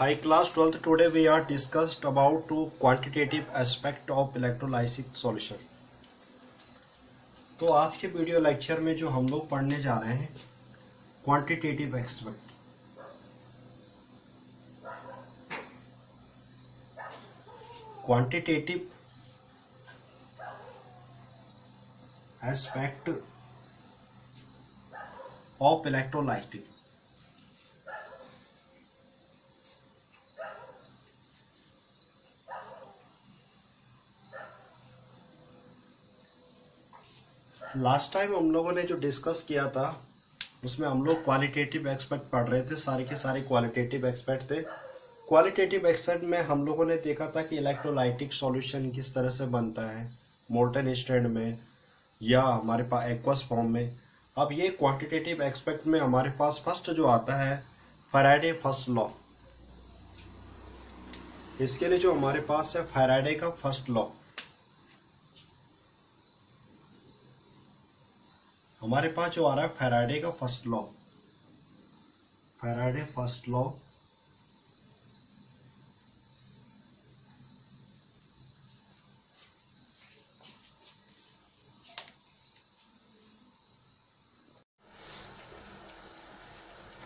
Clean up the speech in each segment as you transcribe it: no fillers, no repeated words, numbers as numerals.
Hi class 12th, today we are discussed about two quantitative aspect of electrolytic solution। तो आज के video lecture में जो हम लोग पढ़ने जा रहे हैं quantitative aspect. Quantitative aspect of electrolytic. Last time हम लोगों ने जो डिस्कस किया था उसमें हम लोग क्वालिटेटिव एस्पेक्ट पढ़ रहे थे, सारे के सारे क्वालिटेटिव एस्पेक्ट थे। क्वालिटेटिव एस्पेक्ट में हम लोगों ने देखा था कि इलेक्ट्रोलाइटिक सॉल्यूशन किस तरह से बनता है, मोल्टन स्टेट में या हमारे पास एक्वस फॉर्म में। अब ये क्वांटिटेटिव एस्पेक्ट में हमारे पास फर्स्ट जो आता है फैराडे फर्स्ट लॉ। इसके लिए जो हमारे पास है फैराडे का फर्स्ट लॉ। हमारे पास जो आ रहा है फैराडे का first law. Faraday first law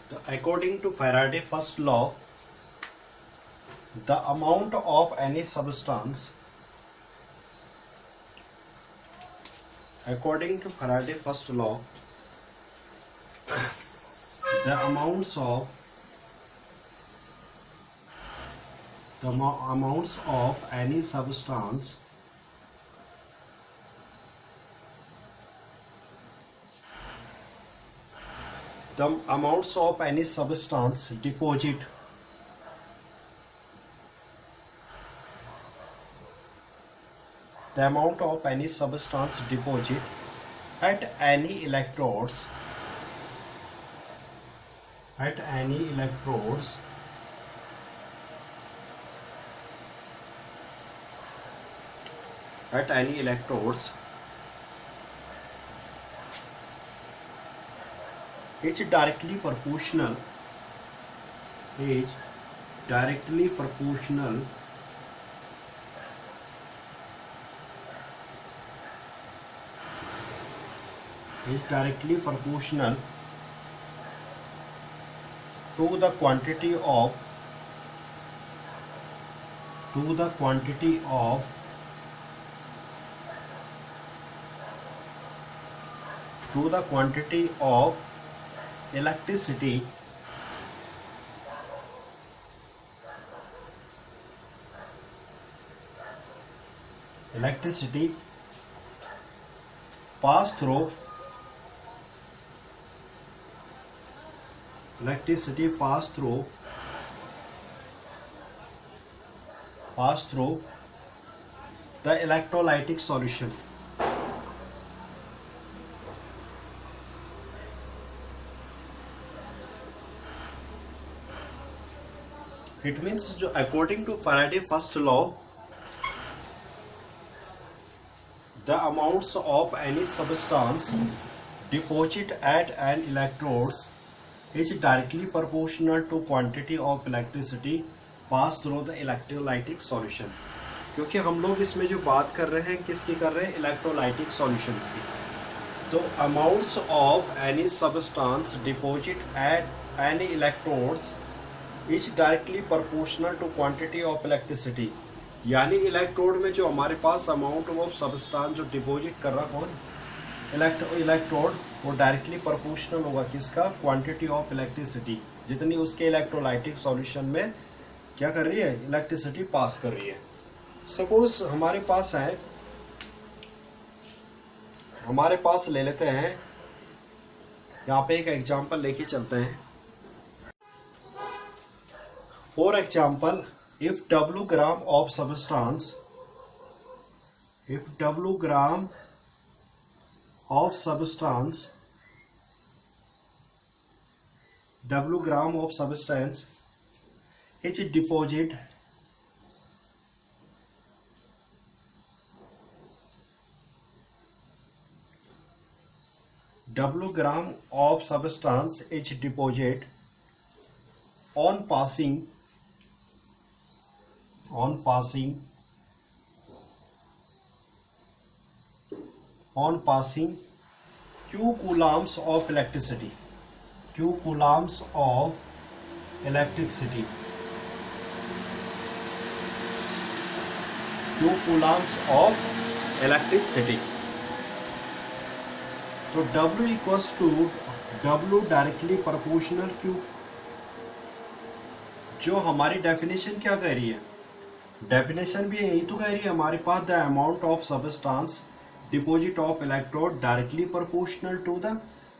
तो according to Faraday first law the amount of any substance according to Faraday first law the amounts of any substance the amounts of any substance deposit the amount of any substance deposit at any electrodes at any electrodes is directly proportional is directly proportional to the quantity of electricity pass through the electrolytic solution। It means जो according to Faraday first law the amounts of any substance deposit at an electrodes is directly proportional to quantity of electricity pass through the electrolytic solution। क्योंकि हम लोग इसमें जो बात कर रहे हैं किसकी कर रहे हैं, इलेक्ट्रोलाइटिक सॉल्यूशन की। तो amounts of any substance deposit at any electrodes is directly proportional to quantity of electricity. यानी इलेक्ट्रोड में जो हमारे पास अमाउंट ऑफ सब्सटेंस जो डिपॉजिट कर रहा कौन, इलेक्ट्रोड, वो डायरेक्टली प्रोपोर्शनल होगा किसका, क्वांटिटी ऑफ इलेक्ट्रिसिटी, जितनी उसके इलेक्ट्रोलाइटिक सॉल्यूशन में क्या कर रही है, इलेक्ट्रिसिटी पास कर रही है। सपोज हमारे पास ले लेते हैं, यहाँ पे एक एग्जांपल लेके चलते हैं। For example if W gram of substance is deposit W gram of substance is deposit on passing on passing q coulombs of electricity, q coulombs of electricity, q coulombs of electricity. तो W equals to W directly proportional Q. जो हमारी definition क्या कह रही है, definition भी यही तो कह रही है हमारे पास, the amount of substance deposit of electrode directly proportional to the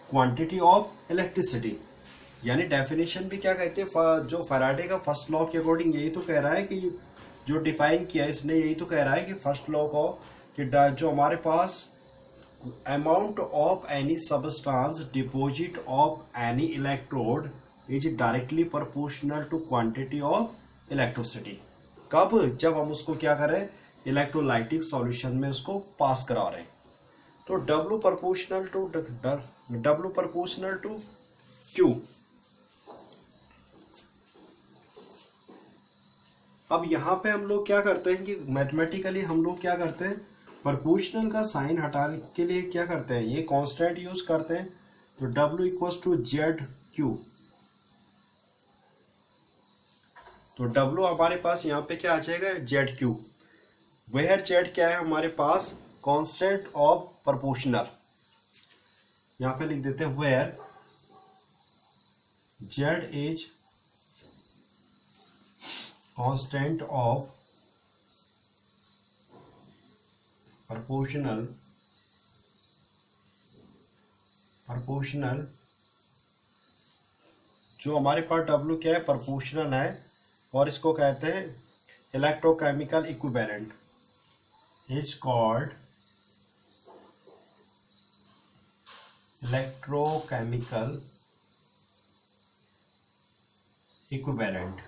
quantity of electricity. यानी डेफिनेशन भी क्या कहते हैं, जो फैराडे का फर्स्ट लॉ के अकॉर्डिंग यही तो कह रहा है कि जो डिफाइन किया इसने, यही तो कह रहा है कि फर्स्ट लॉ को कि जो हमारे पास amount of any substance deposit of any electrode is directly proportional to quantity of electricity. कब, जब हम उसको क्या करें, इलेक्ट्रोलाइटिक सॉल्यूशन में उसको पास करा रहे हैं. तो W proportional to Q. अब यहाँ पे हम लोग क्या करते हैं कि मैथमेटिकली हम लोग क्या करते हैं, प्रोपोर्शनल का साइन हटाने के लिए क्या करते हैं, ये कांस्टेंट यूज करते हैं. तो W equals to Z Q. तो W हमारे पास यहाँ पे क्या आ जाएगा, जेड क्यू. वेयर जेड क्या है हमारे पास, कांस्टेंट ऑफ प्रोपोर्शनल. यहाँ पे लिख देते हैं where Z is constant of proportional जो हमारे पास W क्या है, प्रोपोर्शनल है, और इसको कहते हैं electrochemical equivalent, is called electrochemical equivalent.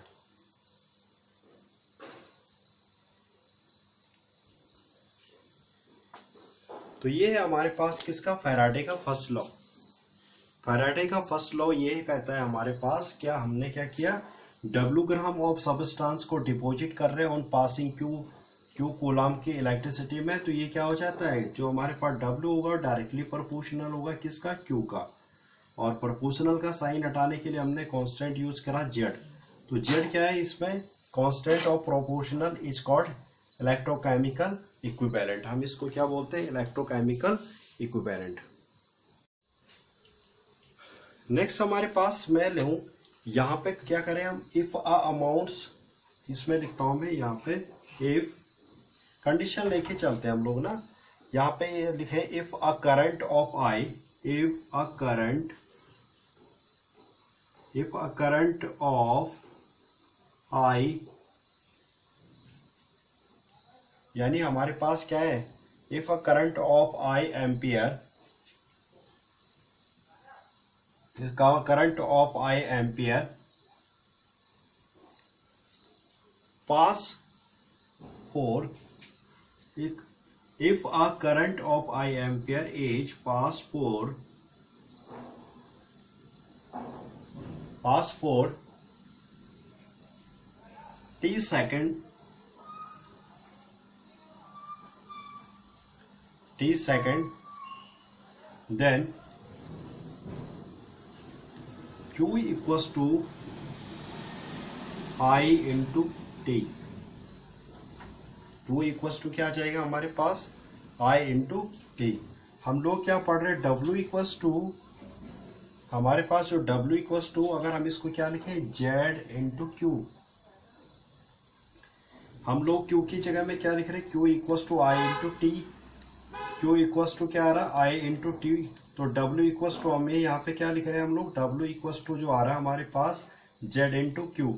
तो ये है हमारे पास किसका, फैराडे का फर्स्ट लॉ. फैराडे का फर्स्ट लॉ ये कहता है हमारे पास, क्या हमने क्या किया, W ग्राम ऑफ सबस्टांस को डिपॉजिट कर रहे हैं ऑन पासिंग Q कूलम की इलेक्ट्रिसिटी में. तो ये क्या हो जाता है, जो हमारे पास W होगा डायरेक्टली प्रोपोर्शनल होगा किसका, Q का. और प्रोपोर्शनल का साइन हटाने के लिए हमने कांस्टेंट यूज करा Z. तो Z क्या है इसमें, constant of proportional is called electrochemical equivalent. हम इसको क्या बोलते हैं, इलेक्ट्रोकेमिकल इक्विवेलेंट. नेक्स्ट हमारे पास मैं लूँ, यहाँ पे क्या करें हम, इफ अ अमाउंट्स, इसमें लिखता हूँ मैं यहाँ पे, इफ कंडीशन लेके चलते हैं हम लोग ना. यहाँ पे लिखे if a current of I, if a current of I, यानी हमारे पास क्या है, if a current of I ampere, current of I ampere pass for, if a current of I ampere is pass for t second, then Q equals to I into T. Q equals to क्या आ जाएगा हमारे पास, I into T. हम लोग क्या पढ़ रहे हैं, W इक्वल्स टू, हमारे पास जो W इक्वल्स टू, अगर हम इसको क्या लिखें, Z इंटू क्यू. हम लोग Q की जगह में क्या लिख रहे हैं, Q equals to I into T. Q equals to क्या आ रहा है, I इंटू टी. तो W इक्वल्स टू हमें यहाँ पे क्या लिख रहे हैं हम लोग, W इक्वल्स टू जो आ रहा है हमारे पास, Z इंटू क्यू.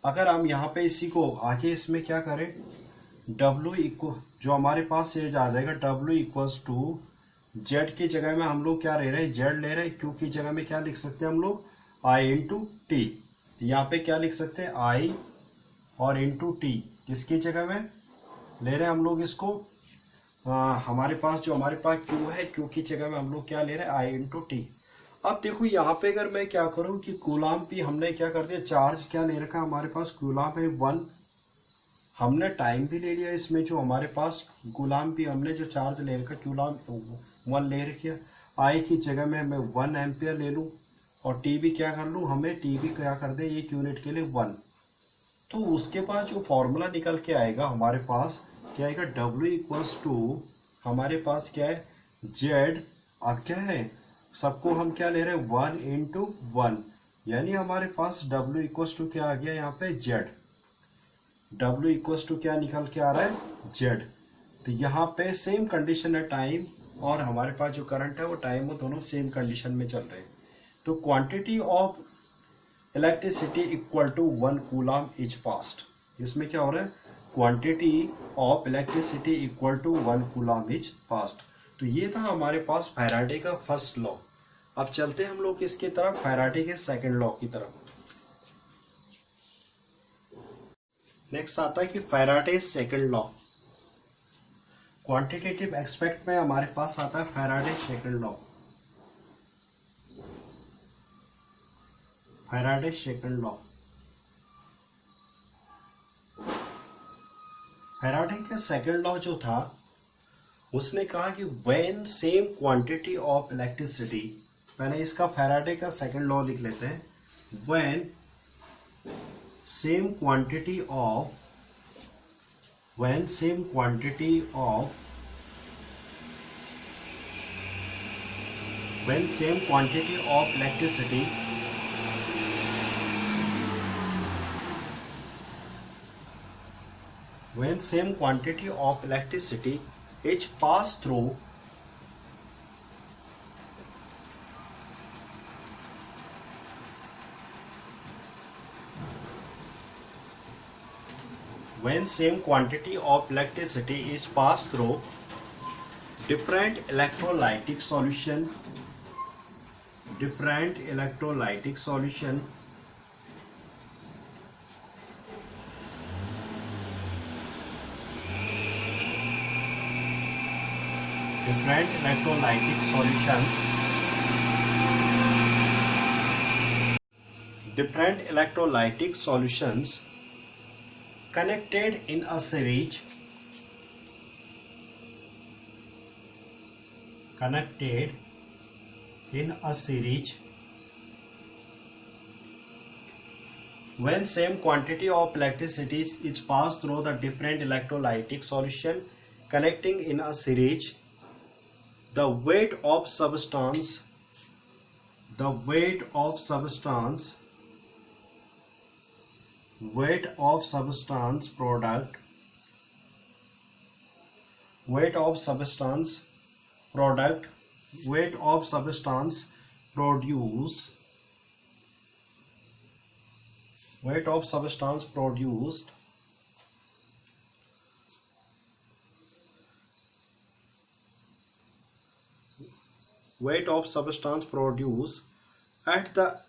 अगर हम यहाँ पे इसी को आके इसमें क्या करें, W इक्वल, जो हमारे पास ये आ जाएगा, W इक्वल्स टू Z की जगह में हम लोग क्या ले रहे हैं, Z ले रहे हैं. Q की जगह में क्या लिख सकते हैं हम लोग, I इंटू टी. यहाँ पे क्या लिख सकते हैं, I और इंटू टी. किसकी जगह में ले रहे हैं हम लोग इसको, हमारे पास जो हमारे पास Q है, Q की जगह में हम लोग क्या ले रहे हैं, I इंटू टी. अब देखो यहाँ पे अगर मैं क्या करूं कि कूलाम भी हमने क्या कर दिया, चार्ज क्या ले रखा है हमारे पास, कूलाम है 1। हमने टाइम भी ले लिया इसमें, जो हमारे पास कूलाम भी हमने जो चार्ज ले रखा कूलाम 1 ले रखा। आई की जगह में मैं 1 एम्पियर ले लूं और टी भी क्या कर लूं, हमें टी भी क्या कर दे 1 यूनिट के लिए 1। तो उसके बाद जो फॉर्मूला निकल के आएगा हमारे पास क्या आएगा, W इक्वल्स टू हमारे पास क्या है Z। अब क्या है, सबको हम क्या ले रहे हैं 1 इंटू 1, यानी हमारे पास W इक्वल्स टू क्या आ गया यहाँ पे Z। W इक्वल्स टू क्या निकल के आ रहा है Z। तो यहाँ पे सेम कंडीशन है, टाइम और हमारे पास जो करंट है वो टाइम, वो दोनों सेम कंडीशन में चल रहे हैं। तो quantity of electricity equal to 1 coulomb is passed. इसमें क्या हो रहा है, quantity of electricity equal to 1 coulomb is passed. तो ये था हमारे पास फैराडे का फर्स्ट लॉ। अब चलते हैं हम लोग इसकी तरफ, फैराडे के सेकंड लॉ की तरफ। नेक्स्ट आता है कि Faraday second law. Quantitative aspect में हमारे पास आता है Faraday second law. Faraday second law, Faraday का सेकंड लॉ जो था उसने कहा कि when same quantity of electricity, पहले इसका फैराडे का सेकंड लॉ लिख लेते हैं। When same quantity of when same quantity of electricity is passed through different electrolytic solution, different electrolytic solutions connected in a series, when same quantity of electricity is passed through the different electrolytic solution connecting in a series, the weight of substance product produced at the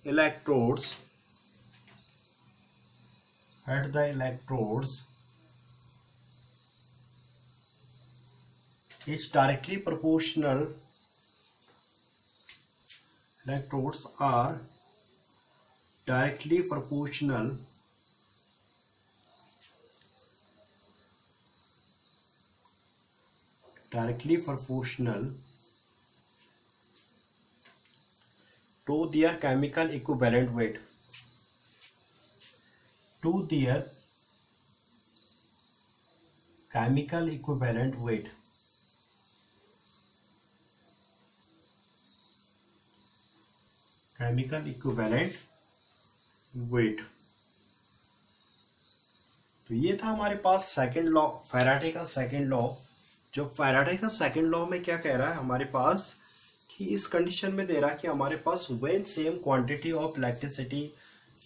electrodes is directly proportional. Electrodes are directly proportional to their chemical equivalent weight. Chemical equivalent weight. तो ये था हमारे पास second law, Faraday का second law. जो Faraday का second law में क्या कह रहा है हमारे पास कि इस कंडीशन में दे रहा है कि हमारे पास when same quantity of electricity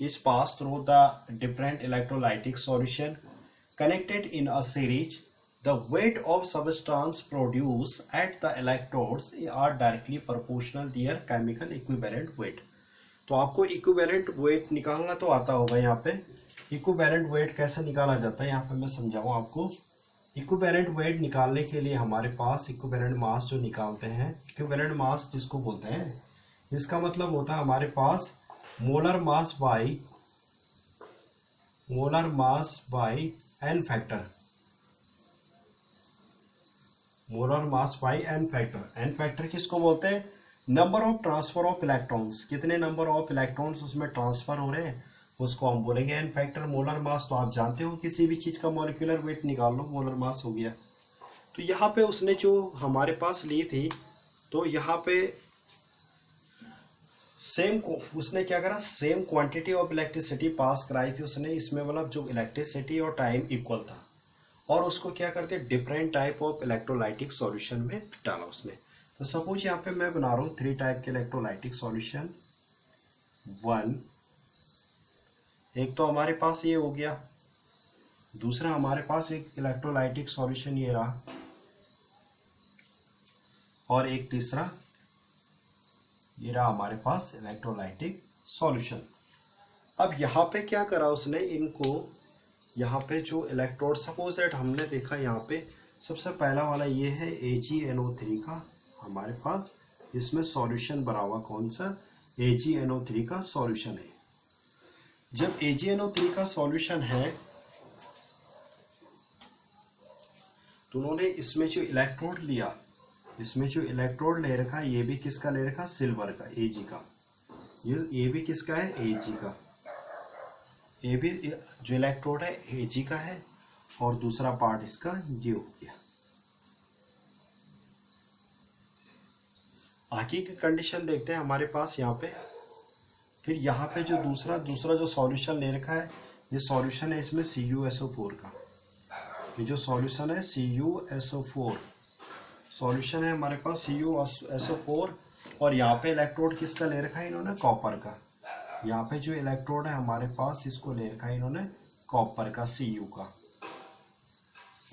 is passed through the different electrolytic solution connected in a series, the weight of substance produced at the electrodes are directly proportional their chemical equivalent weight. तो आपको equivalent weight निकालना तो आता होगा। यहाँ पे equivalent weight कैसे निकाला जाता है यहाँ पे मैं समझाऊँ आपको। इक्विवेलेंट वेट निकालने के लिए हमारे पास इक्विवेलेंट मास जो निकालते हैं, इक्विवेलेंट मास जिसको बोलते हैं, इसका मतलब होता है हमारे पास molar mass by N factor, molar mass by N factor. N factor किसको बोलते हैं? Number of transfer of electrons, कितने नंबर ऑफ इलेक्ट्रॉन्स उसमें ट्रांसफर हो रहे हैं उसको हम बोलेंगे एन फैक्टर। मोलर मास तो आप जानते हो, किसी भी चीज का मॉलिक्यूलर वेट निकाल लो, मोलर मास हो गया। तो यहाँ पे उसने जो हमारे पास ली थी, तो यहाँ पे सेम को उसने क्या करा, same quantity of electricity pass कराई थी उसने इसमें, मतलब जो इलेक्ट्रिसिटी और टाइम इक्वल था, और उसको क्या करते different type of electrolytic solution में डाला उसने। तो सपोज यहाँ पे मैं बना रहा हूँ 3 टाइप के इलेक्ट्रोलाइटिक सॉल्यूशन। 1, एक तो हमारे पास ये हो गया, दूसरा हमारे पास एक इलेक्ट्रोलाइटिक सॉल्यूशन ये रहा, और एक तीसरा ये रहा हमारे पास इलेक्ट्रोलाइटिक सॉल्यूशन। अब यहाँ पे क्या करा उसने, इनको यहाँ पे जो इलेक्ट्रोड, सपोज दैट हमने देखा यहाँ पे सबसे पहला वाला ये है AgNO3 का हमारे पास, इसमें सॉल्यूशन बना हुआ कौन सा, AgNO3 का सॉल्यूशन है। जब AgNO3 का सॉल्यूशन है तो उन्होंने इसमें जो इलेक्ट्रोड लिया, इसमें जो इलेक्ट्रोड ले रखा, ये भी किसका ले रखा, सिल्वर का, Ag का। ये भी किसका है, Ag का। ये भी जो इलेक्ट्रोड है Ag का है, और दूसरा पार्ट इसका ये हो गया। आगे की कंडीशन देखते हैं हमारे पास यहाँ पे। फिर यहाँ पे जो दूसरा जो सॉल्यूशन ले रखा है, ये सॉल्यूशन है इसमें CuSO4 का। ये जो सॉल्यूशन है CuSO4 सॉल्यूशन है हमारे पास CuSO4, और यहाँ पे इलेक्ट्रोड किसका ले रखा है इन्होंने, कॉपर का। यहाँ पे जो इलेक्ट्रोड है हमारे पास, इसको ले रखा है इन्होंने कॉपर का, Cu का।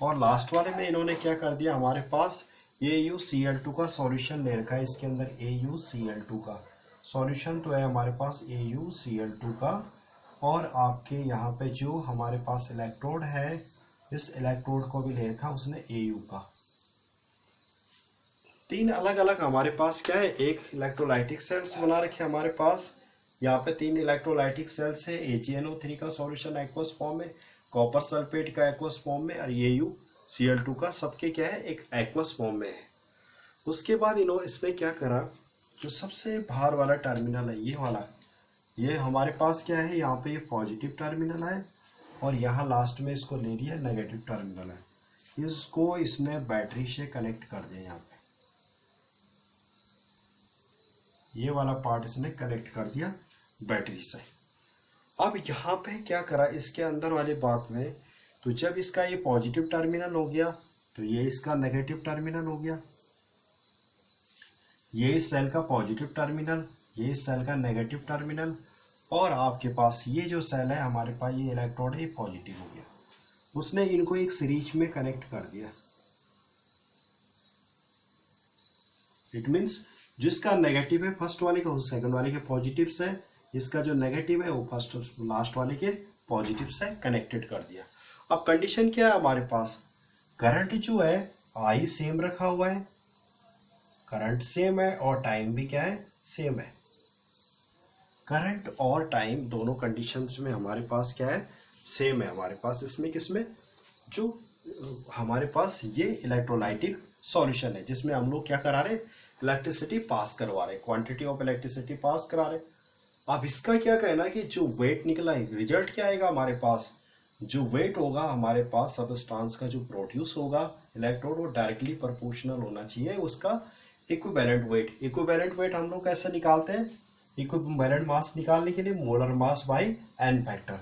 और लास्ट वाले में इन्होंने क्या कर दिया, हमारे पास AuCl2 का सॉल्यूशन ले रखा है, इसके अंदर AuCl2 का सॉल्यूशन तो है हमारे पास AuCl2 का। और आपके यहाँ पे जो हमारे पास इलेक्ट्रोड है, इस इलेक्ट्रोड को भी ले रखा उसने Au का। 3 अलग अलग हमारे पास क्या है, एक इलेक्ट्रोलाइटिक सेल्स बना रखे हमारे पास। यहाँ पे 3 इलेक्ट्रोलाइटिक सेल्स है, AgNO3 का सॉल्यूशन एक्वस फॉर्म में, कॉपर सल्फेट का एक्वस फॉर्म में, और AuCl2 का सबके क्या है, एक एक्वस फॉर्म में है। उसके बाद इसने क्या करा, जो सबसे बाहर वाला टर्मिनल है ये वाला, ये हमारे पास क्या है, यहाँ पे ये पॉजिटिव टर्मिनल है, और यहाँ लास्ट में इसको ले लिया नेगेटिव टर्मिनल है। इसको इसने बैटरी से कनेक्ट कर दिया, यहाँ पे ये वाला पार्ट इसने कनेक्ट कर दिया बैटरी से। अब यहाँ पे क्या करा, इसके अंदर वाली बात में, तो जब इसका ये पॉजिटिव टर्मिनल हो गया तो ये इसका नेगेटिव टर्मिनल हो गया, ये इस सेल का पॉजिटिव टर्मिनल, ये इस सेल का नेगेटिव टर्मिनल, और आपके पास ये जो सेल है हमारे पास, ये इलेक्ट्रोड है, ये पॉजिटिव हो गया। उसने इनको एक सीरीज में कनेक्ट कर दिया। इट मीन्स जिसका नेगेटिव है फर्स्ट वाले का, उस सेकंड वाले के पॉजिटिव से, इसका जो नेगेटिव है वो फर्स्ट लास्ट वाले के पॉजिटिव से कनेक्टेड कर दिया। अब कंडीशन क्या है हमारे पास, करंट जो है I सेम रखा हुआ है, करंट सेम है, और टाइम भी क्या है, सेम है। करंट और टाइम दोनों कंडीशंस में हमारे पास क्या है, सेम है हमारे पास। इसमें किसमें, जो हमारे पास ये इलेक्ट्रोलाइटिक सॉल्यूशन है, जिसमें हम लोग क्या करा रहे, इलेक्ट्रिसिटी पास करवा रहे, क्वांटिटी ऑफ इलेक्ट्रिसिटी पास करा रहे। अब इसका क्या कहना है कि जो वेट निकला है, रिजल्ट क्या आएगा हमारे पास, जो वेट होगा हमारे पास सबस्टांस का जो प्रोड्यूस होगा इलेक्ट्रोड, वो डायरेक्टली प्रोपोर्शनल होना चाहिए उसका इक्विवेलेंट वेट। इक्विवेलेंट वेट हम लोग कैसे निकालते हैं, इक्विवेलेंट मास निकालने के लिए molar mass by N factor.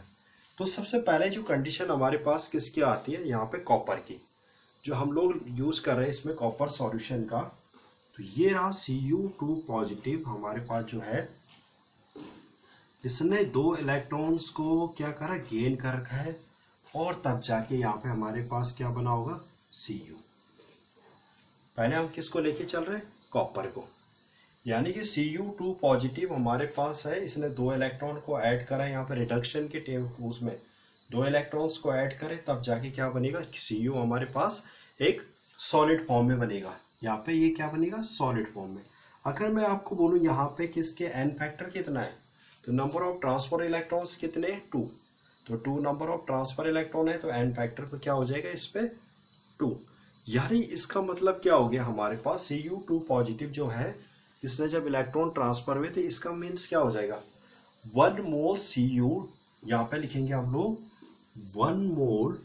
तो सबसे पहले जो कंडीशन हमारे पास किसकी आती है, यहाँ पे कॉपर की, जो हम लोग यूज कर रहे हैं इसमें कॉपर सॉल्यूशन का। तो ये रहा Cu2 पॉजिटिव हमारे पास जो है, इसने 2 इलेक्ट्रॉन्स को क्या करा, गेन कर रखा है, और तब जाके यहाँ पे हमारे पास क्या बना होगा, Cu। पहले हम किसको लेके चल रहे हैं, कॉपर को, यानी कि Cu2 पॉजिटिव हमारे पास है, इसने 2 इलेक्ट्रॉन को ऐड करा, यहाँ पे रिडक्शन के टेम उसमें 2 इलेक्ट्रॉन्स को ऐड करें, तब जाके क्या बनेगा, Cu हमारे पास एक सॉलिड फॉर्म में बनेगा। यहाँ पे ये क्या बनेगा, सॉलिड फॉर्म में। अगर मैं आपको बोलूँ यहाँ पे किसके n फैक्टर कितना है, तो नंबर ऑफ ट्रांसफर इलेक्ट्रॉन्स कितने, 2, तो 2 नंबर ऑफ ट्रांसफर इलेक्ट्रॉन है, तो n फैक्टर को क्या हो जाएगा इस पे 2। यानी इसका मतलब क्या हो गया, हमारे पास Cu2 पॉजिटिव जो है इसने जब इलेक्ट्रॉन ट्रांसफर हुए तो इसका मीन्स क्या हो जाएगा, 1 मोल Cu, यहाँ पे लिखेंगे हम लोग 1 मोल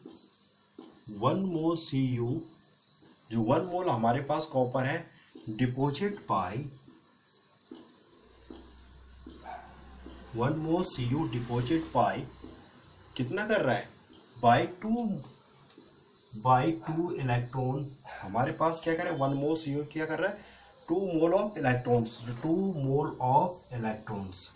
Cu, जो 1 मोल हमारे पास कॉपर है deposit by 1 mole Cu deposit bye कितना कर रहा है, बाय 2 इलेक्ट्रॉन, हमारे पास क्या कर रहा है 1 मोल Cu क्या कर रहा है 2 mole of electrons, 2 mole of electrons.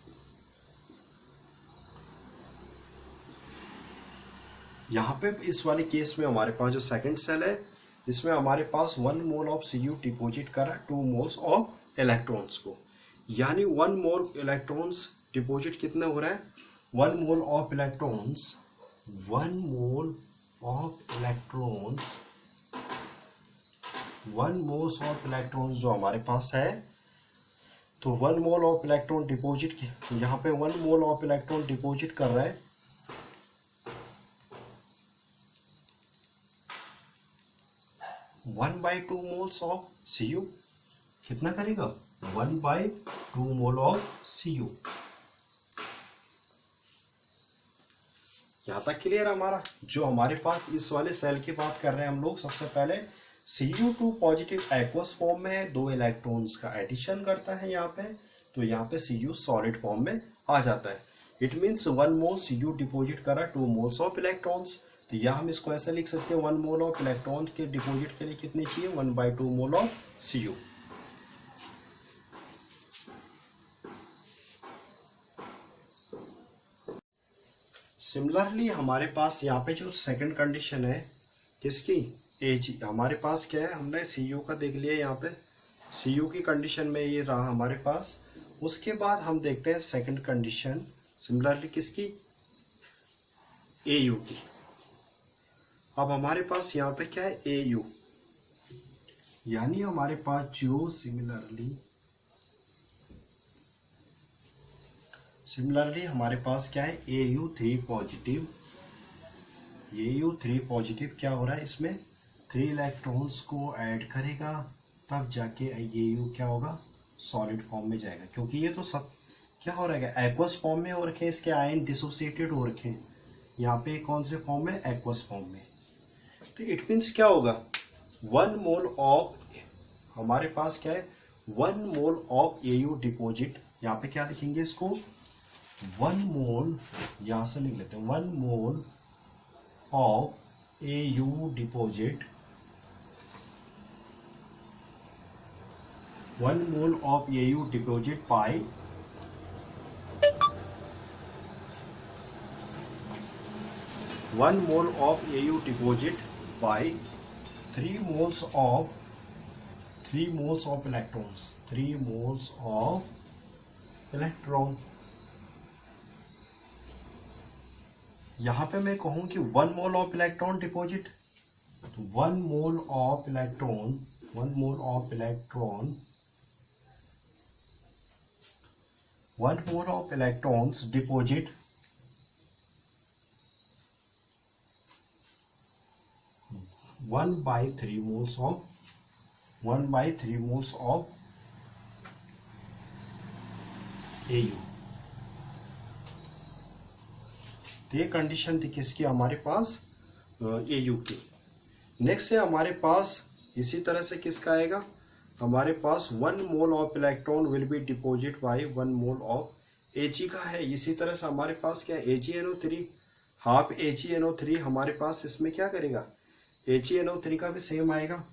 यहाँ पे इस वाले केस में हमारे पास जो सेकंड सेल है इसमें हमारे पास 1 मोल ऑफ Cu डिपोजिट कर रहा है 2 मोल्स ऑफ इलेक्ट्रॉन्स को, यानी 1 मोल इलेक्ट्रॉन्स डिपोजिट कितना हो रहा है, 1 mole of electrons, 1 mole of electrons, 1 moles of electrons जो हमारे पास है, तो 1 मोल ऑफ इलेक्ट्रॉन डिपोजिट, यहाँ पे 1 मोल ऑफ इलेक्ट्रॉन डिपोजिट कर रहा है 1/2 मोल्स ऑफ Cu, कितना करेगा 1/2 मोल ऑफ Cu। यहां तक क्लियर हमारा। जो हमारे पास इस वाले सेल की बात कर रहे हैं हम लोग, सबसे पहले Cu2 पॉजिटिव एक्वस फॉर्म में है, 2 इलेक्ट्रॉन्स का एडिशन करता है यहाँ पे, तो यहाँ पे Cu सॉलिड फॉर्म में आ जाता है। It means 1 mole Cu deposit कर रहा है 2 मोल्स ऑफ इलेक्ट्रॉन्स, तो यहाँ हम इसको ऐसे लिख सकते हैं 1 मोल ऑफ इलेक्ट्रॉन के डिपोजिट के लिए कितनी चाहिए 1/2 मोल ऑफ Cu। सिमिलरली हमारे पास यहाँ पे जो सेकंड कंडीशन है किसकी, Ag, हमारे पास क्या है, हमने Cu का देख लिया यहाँ पे, Cu की कंडीशन में ये रहा हमारे पास। उसके बाद हम देखते हैं सेकंड कंडीशन सिमिलरली किसकी, Au की। अब हमारे पास यहाँ पे क्या है Au, यानी हमारे पास जो सिमिलरली हमारे पास क्या है Au3 पॉजिटिव, Au3 पॉजिटिव क्या हो रहा है, इसमें 3 इलेक्ट्रॉन्स को ऐड करेगा तब जाके Au क्या होगा सॉलिड फॉर्म में जाएगा, क्योंकि ये तो सब क्या हो रहा है एक्वस फॉर्म में हो रखे हैं, इसके आयन डिसोसिएटेड हो रखे हैं, यहाँ पे कौन से फॉर्म में, एक्वस फॉर्म में। तो इट मीन्स क्या होगा 1 मोल ऑफ, हमारे पास क्या है 1 मोल ऑफ Au डिपोजिट, यहाँ पे क्या लिखेंगे इसको 1 मोल, यहां से लिख लेते हैं 1 mole of Au deposit, 1 mole of Au deposit by 1 mole of Au deposit by 3 moles of electrons, 3 moles of electron। यहां पे मैं कहूं कि 1 मोल ऑफ इलेक्ट्रॉन डिपोजिट, तो 1 mole of electron, 1 mole of electron, 1 mole of electrons deposit 1/3 moles of 1/3 moles of Au। तो ये condition थी किसकी, हमारे पास Au की। नेक्स्ट है हमारे पास इसी तरह से किसका आएगा, हमारे पास 1 mole of electron will be deposit by 1 mole of Ag का है। इसी तरह से हमारे पास क्या है AgNO3, हाफ AgNO3 हमारे पास इसमें क्या करेगा, AgNO3 का भी सेम आएगा।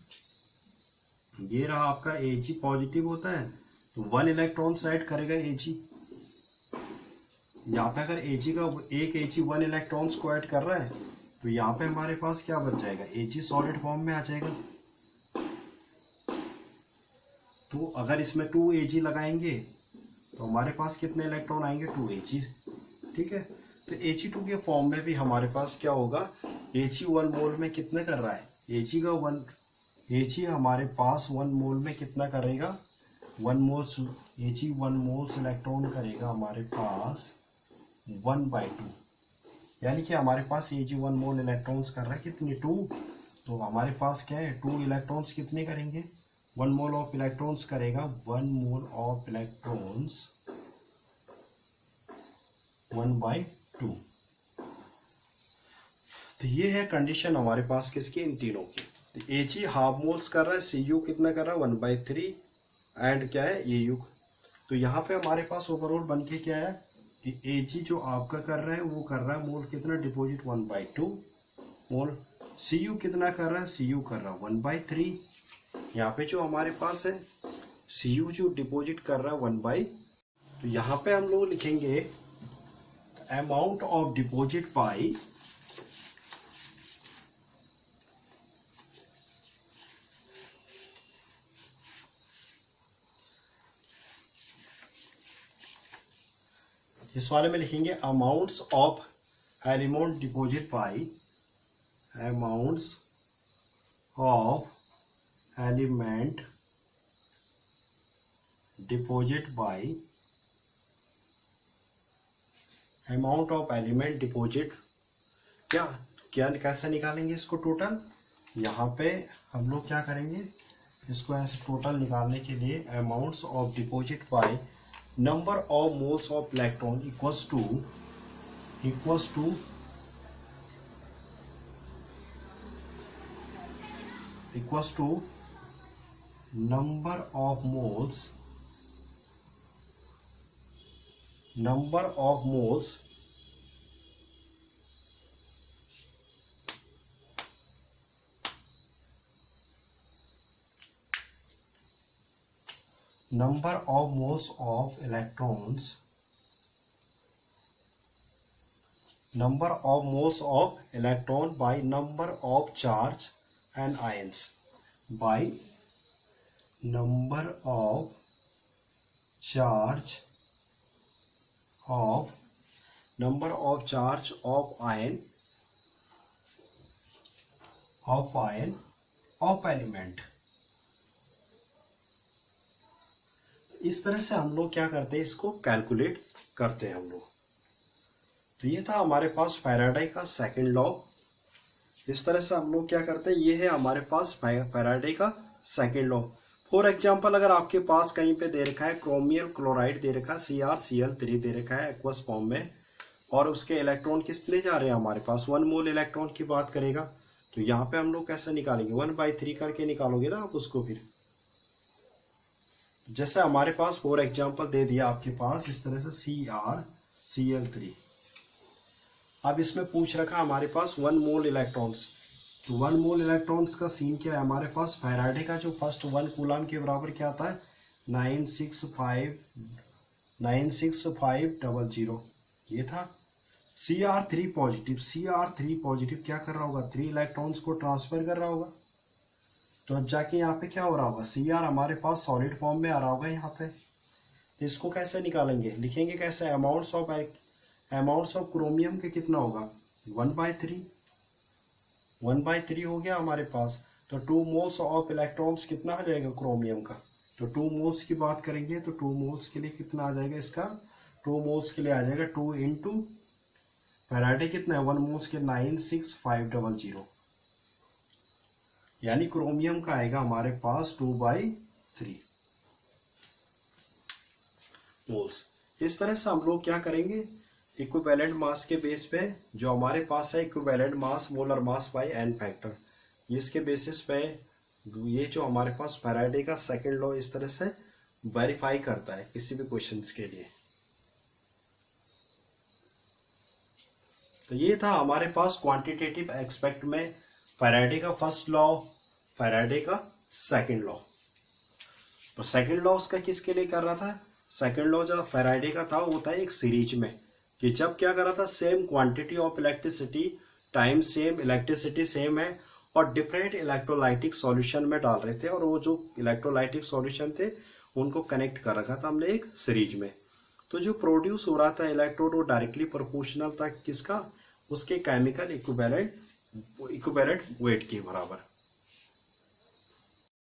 ये रहा आपका Ag पॉजिटिव होता है तो 1 इलेक्ट्रॉन साइड करेगा Ag, यहाँ पे अगर Ag का एक Ag 1 इलेक्ट्रॉन्स को ऐड कर रहा है तो यहाँ पे हमारे पास क्या बच जाएगा, Ag सॉलिड फॉर्म में आ जाएगा। तो अगर इसमें 2 Ag लगाएंगे तो हमारे पास कितने इलेक्ट्रॉन आएंगे, 2 Ag, ठीक है। तो Ag2 के फॉर्म में भी हमारे पास क्या होगा, Ag 1 मोल में कितना कर रहा है, Ag हमारे पास 1 मोल में कितना करेगा, 1 मोल्स Ag 1 मोल्स इलेक्ट्रॉन करेगा हमारे पास 1/2, यानी कि हमारे पास Ag 1 मोल इलेक्ट्रॉन्स कर रहा है कितनी 2, तो हमारे पास क्या है 2 इलेक्ट्रॉन्स कितने करेंगे 1 मोल ऑफ इलेक्ट्रॉन्स करेगा 1 मोल ऑफ इलेक्ट्रॉन्स 1/2। तो ये है कंडीशन हमारे पास किसकी इन तीनों की। तो Ag हाफ मोल्स कर रहा है, Cu कितना कर रहा है 1/3 एंड क्या है Au। तो यहाँ पे हमारे पास ओवरऑल बन के क्या है कि Ag जो आपका कर रहा है वो कर रहा है मोल कितना डिपॉजिट 1/2 मोल, Cu कितना कर रहा है Cu कर रहा है 1/3। यहाँ पे जो हमारे पास है Cu जो डिपॉजिट कर रहा है 1/, तो यहाँ पे हम लोग लिखेंगे अमाउंट ऑफ डिपॉजिट बाई इस वाले में लिखेंगे amounts of element deposit by amounts of element deposit by amount of element deposit क्या क्या कैसे निकालेंगे इसको टोटल। यहाँ पे हम लोग क्या करेंगे इसको ऐसे टोटल निकालने के लिए amounts of deposit by number of moles of electron equals to number of moles number of moles of electrons, number of moles of electron by number of charge and ions, by number of charge of ion of element। इस तरह से हम लोग क्या करते हैं इसको calculate करते हैं हम लोग। तो ये था हमारे पास फैराडे का सेकंड लॉ। इस तरह से हम लोग क्या करते हैं, ये है हमारे पास फैराडे का सेकंड लॉ। फॉर एग्जाम्पल अगर आपके पास कहीं पे दे रखा है क्रोमियम क्लोराइड दे रखा है CrCl3 दे रखा है एक्वस फॉर्म में, और उसके इलेक्ट्रॉन कितने जा रहे हैं हमारे पास 1 मोल इलेक्ट्रॉन की बात करेगा, तो यहाँ पे हम लोग कैसे निकालेंगे 1/3 करके निकालोगे ना आप उसको। फिर जैसे हमारे पास फॉर एग्जाम्पल दे दिया आपके पास इस तरह से CrCl3, अब इसमें पूछ रखा हमारे पास 1 मोल इलेक्ट्रॉन्स। तो 1 मोल इलेक्ट्रॉन्स का सीन क्या है हमारे पास, फैराडे का जो फर्स्ट 1 कूलम के बराबर क्या आता है 96500 ये था। Cr3 पॉजिटिव क्या कर रहा होगा 3 इलेक्ट्रॉन्स को ट्रांसफर कर रहा होगा। तो अब जाके यहाँ पे क्या हो रहा होगा Cr हमारे पास सॉलिड फॉर्म में आ रहा होगा यहाँ पे। तो इसको कैसे निकालेंगे, लिखेंगे कैसे अमाउंट्स ऑफ क्रोमियम के कितना होगा 1/3 हो गया हमारे पास। तो 2 मोल्स ऑफ इलेक्ट्रॉन्स कितना आ जाएगा क्रोमियम का, तो 2 मोल्स की बात करेंगे तो 2 मोल्स के लिए कितना आ जाएगा इसका, 2 मोल्स के लिए आ जाएगा 2 इंटू फैराडे कितना है 1 मोल्स के 96500, यानी क्रोमियम का आएगा हमारे पास 2/3 मोल्स। इस तरह से हम लोग क्या करेंगे इक्विवेलेंट मास के बेस पे जो हमारे पास है equivalent mass molar mass by n factor, इसके बेसिस पे ये जो हमारे पास फैराडे का सेकंड लॉ इस तरह से वेरीफाई करता है किसी भी क्वेश्चंस के लिए। तो ये था हमारे पास क्वांटिटेटिव एस्पेक्ट में फैराडे का फर्स्ट लॉ, फैराडे का सेकंड लॉ। तो सेकंड लॉ उसका किसके लिए कर रहा था, सेकंड लॉ जो फैराडे का था वो था एक सीरीज में कि जब क्या कर रहा था same quantity of electricity time same electricity same है और डिफरेंट इलेक्ट्रोलाइटिक सॉल्यूशन में डाल रहे थे, और वो जो इलेक्ट्रोलाइटिक सॉल्यूशन थे उनको कनेक्ट कर रखा था हमने एक सीरीज में। तो जो प्रोड्यूस हो रहा था इलेक्ट्रोड वो डायरेक्टली प्रोपोर्शनल था किसका, उसके केमिकल इक्विवेलेंट वेट के बराबर।